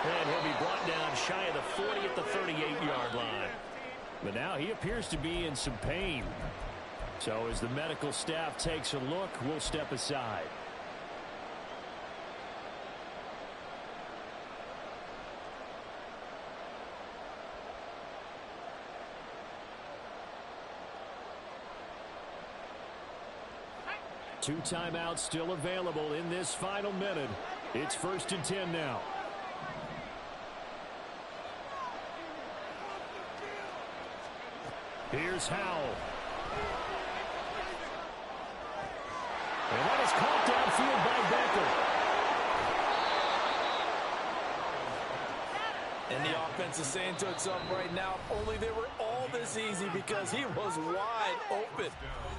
Speaker 1: And he'll be brought down shy of the 40 at the 38-yard line. But now he appears to be in some pain. So as the medical staff takes a look, we'll step aside. Two timeouts still available in this final minute. It's 1st and 10 now. Here's Howell. And that is caught downfield by Becker.
Speaker 3: And the offense is saying to itself right now, only they were all this easy because he was wide open.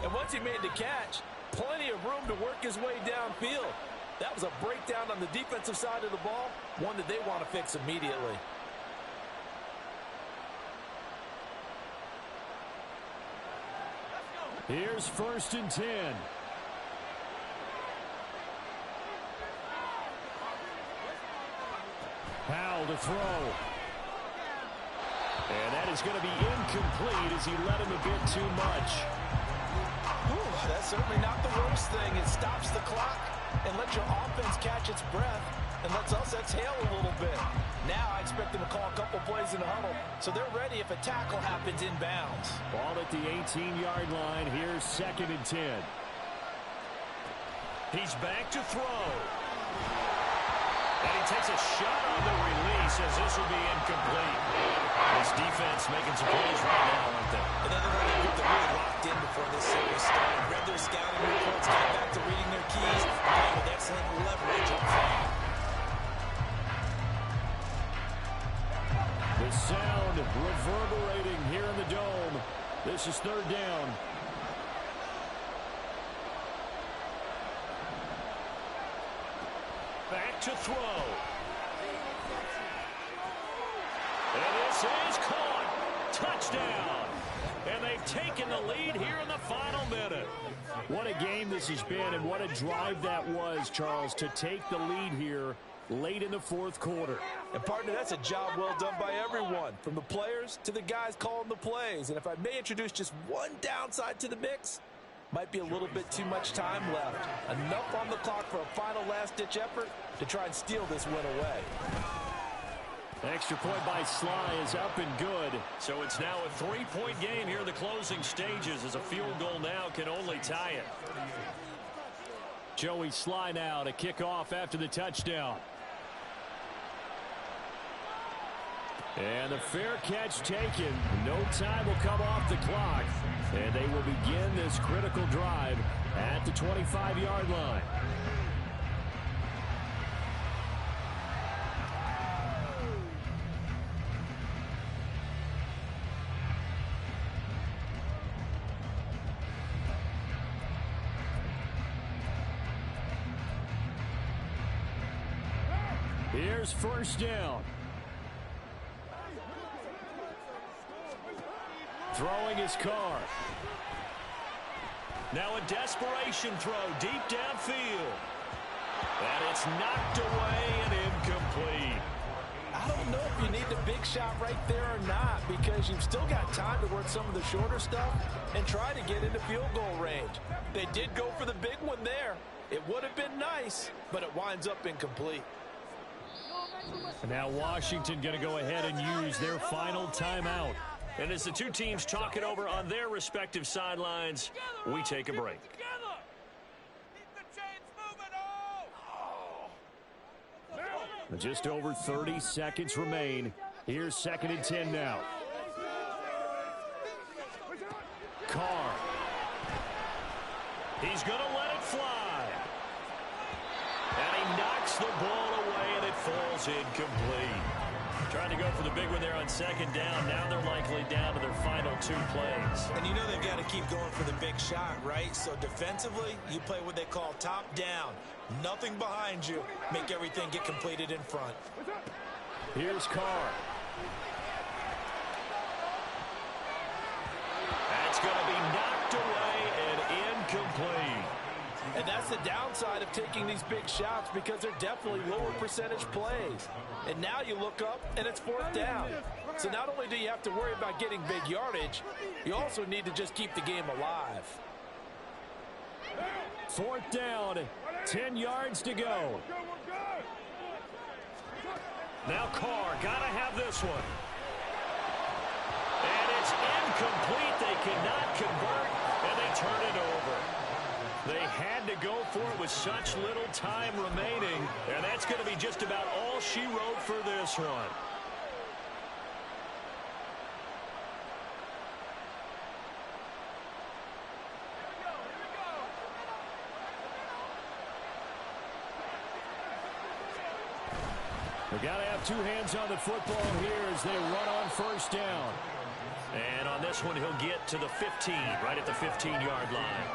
Speaker 3: And once he made the catch, plenty of room to work his way downfield. That was a breakdown on the defensive side of the ball, one that they want to fix immediately.
Speaker 1: Here's 1st and 10. Howell to throw. And that is going to be incomplete as he led him a bit too much.
Speaker 3: Whew, that's certainly not the worst thing. It stops the clock and lets your offense catch its breath and lets us exhale a little bit. Now I expect them to call a couple plays in the huddle, so they're ready if a tackle happens inbounds.
Speaker 1: Ball at the 18-yard line. Here's 2nd and 10. He's back to throw. And he takes a shot on the release as this will be incomplete. This defense making some plays right now, aren't they?
Speaker 2: Another group that really locked in before this series started. Read their scouting reports, got back to reading their keys, playing with excellent leverage up front.
Speaker 1: The sound reverberating here in the dome. This is 3rd down. Back to throw. And this is caught. Touchdown. And they've taken the lead here in the final minute. What a game this has been, and what a drive that was, Charles, to take the lead here late in the 4th quarter.
Speaker 3: And partner, that's a job well done by everyone, from the players to the guys calling the plays. And if I may introduce just one downside to the mix, might be a little bit too much time left. Enough on the clock for a final last-ditch effort to try and steal this win away.
Speaker 1: Extra point by Sly is up and good. So it's now a 3-point game here in the closing stages, as a field goal now can only tie it. Joey Sly now to kick off after the touchdown. And the fair catch taken. No time will come off the clock. And they will begin this critical drive at the 25-yard line. Here's first down. Throwing his car. Now a desperation throw deep downfield. And it's knocked away and incomplete.
Speaker 2: I don't know if you need the big shot right there or not, because you've still got time to work some of the shorter stuff and try to get into field goal range. They did go for the big one there. It would have been nice, but it winds up incomplete.
Speaker 1: And now Washington going to go ahead and use their final timeout. And as the two teams talk it over on their respective sidelines, we take a break. Just over 30 seconds remain. Here's 2nd and 10 now. Carr. He's going to let it fly. And he knocks the ball away, and it falls incomplete. Trying to go for the big one there on 2nd down. Now they're likely down to their final 2 plays.
Speaker 2: And you know they've got to keep going for the big shot, right? So defensively, you play what they call top down. Nothing behind you. Make everything get completed in front.
Speaker 1: Here's Carr. That's going to be knocked away and incomplete.
Speaker 2: And that's the downside of taking these big shots, because they're definitely lower percentage plays. And now you look up, and it's 4th down. So not only do you have to worry about getting big yardage, you also need to just keep the game alive.
Speaker 1: 4th down, 10 yards to go. Now Carr, got to have this one. And it's incomplete. They cannot convert, and they turn it over. They had to go for it with such little time remaining, and that's going to be just about all she wrote for this one. They've got to have 2 hands on the football here as they run on 1st down. And on this one, he'll get to the 15, right at the 15-yard line.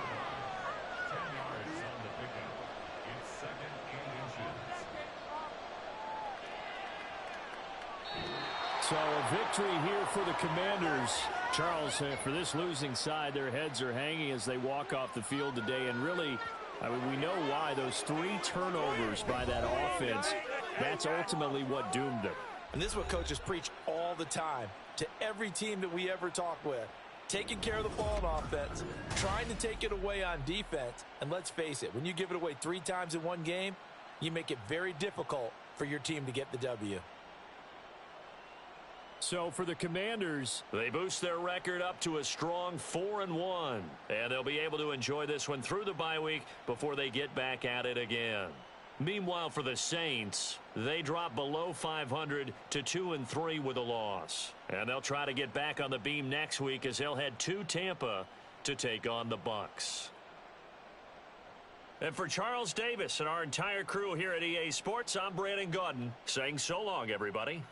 Speaker 1: So a victory here for the Commanders. Charles, for this losing side, their heads are hanging as they walk off the field today. And really, I mean, we know why. Those 3 turnovers by that offense, that's ultimately what doomed them.
Speaker 2: And this is what coaches preach all the time to every team that we ever talk with. Taking care of the ball on offense, trying to take it away on defense. And let's face it, when you give it away 3 times in one game, you make it very difficult for your team to get the W.
Speaker 1: So for the Commanders, they boost their record up to a strong 4-1. And they'll be able to enjoy this one through the bye week before they get back at it again. Meanwhile, for the Saints, they drop below 500 to 2-3 with a loss. And they'll try to get back on the beam next week as they'll head to Tampa to take on the Bucs. And for Charles Davis and our entire crew here at EA Sports, I'm Brandon Gaudin saying so long, everybody.